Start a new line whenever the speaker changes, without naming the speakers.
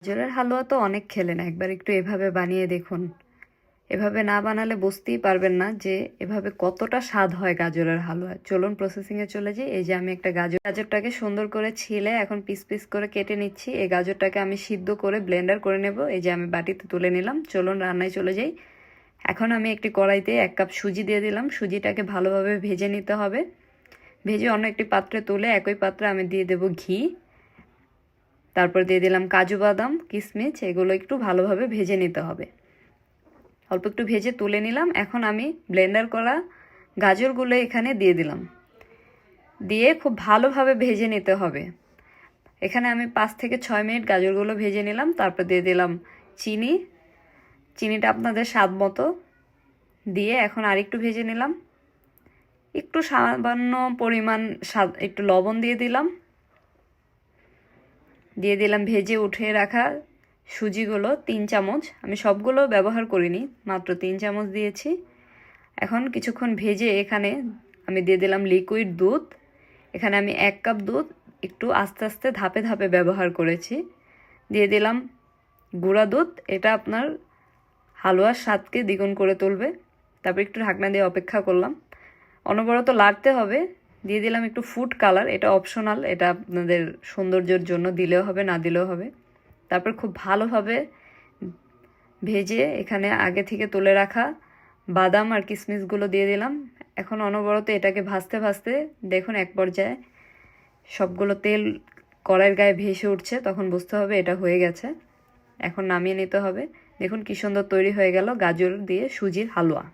গাজরের হালুয়া তো অনেক খেলেন, একবার একটু এভাবে বানিয়ে দেখুন। এভাবে না বানালে বুঝতেই পারবেন না যে এভাবে কতটা স্বাদ হয় গাজরের হালুয়া। চলুন প্রসেসিংয়ে চলে যাই। এই যে আমি একটা গাজরটাকে সুন্দর করে ছিলে এখন পিস পিস করে কেটে নিচ্ছি। এই গাজরটাকে আমি সিদ্ধ করে ব্লেন্ডার করে নেব। এই যে আমি বাটিতে তুলে নিলাম। চলুন রান্নায় চলে যাই। এখন আমি একটি কড়াইতে 1 কাপ সুজি দিয়ে দিলাম। সুজিটাকে ভালোভাবে ভেজে নিতে হবে। ভেজে অন্য একটি পাত্রে তুলে একই পাত্রে আমি দিয়ে দেব ঘি। তারপর দিয়ে দিলাম কাজু বাদাম, কিশমিশ, এগুলো একটু ভালোভাবে ভেজে নিতে হবে। অল্প একটু ভেজে তুলে নিলাম। এখন আমি ব্লেন্ডার করা গাজরগুলো এখানে দিয়ে দিলাম। দিয়ে খুব ভালোভাবে ভেজে নিতে হবে। এখানে আমি 5 থেকে 6 মিনিট গাজরগুলো ভেজে নিলাম। তারপর দিয়ে দিলাম চিনিটা আপনাদের স্বাদ মতো দিয়ে এখন আরেকটু ভেজে নিলাম। একটু সামান্য পরিমাণ একটু লবণ দিয়ে দিলাম। ভেজে উঠিয়ে রাখা সুজিগুলো 3 চামচ, আমি সবগুলো ব্যবহার করিনি, মাত্র 3 চামচ দিয়েছি। এখন কিছুক্ষণ ভেজে এখানে আমি দিয়ে দিলাম লিকুইড দুধ। এখানে আমি 1 কাপ দুধ একটু আস্তে আস্তে ধাপে ধাপে ব্যবহার করেছি। দিয়ে দিলাম গুঁড়া দুধ, এটা আপনার হালুয়ার স্বাদকে দ্বিগুণ করে তুলবে। তারপর একটু ঢাকনা দিয়ে অপেক্ষা করলাম। অনবরত লাড়তে হবে। দিয়ে দিলাম একটু ফুড কালার, এটা অপশনাল, এটা আপনাদের সৌন্দর্যের জন্য দিলেও হবে না দিলেও হবে। তারপর খুব ভালোভাবে ভেজে এখানে আগে থেকে তুলে রাখা বাদাম আর কিশমিশগুলো দিয়ে দিলাম। এখন অনবরত এটাকে ভাজতে ভাজতে দেখুন এক পর্যায়ে সবগুলো তেল কড়াইয়ের গায়ে ভেসে উঠছে, তখন বুঝতে হবে এটা হয়ে গেছে। এখন নামিয়ে নিতে হবে। দেখুন কি সুন্দর তৈরি হয়ে গেল গাজর দিয়ে সুজির হালুয়া।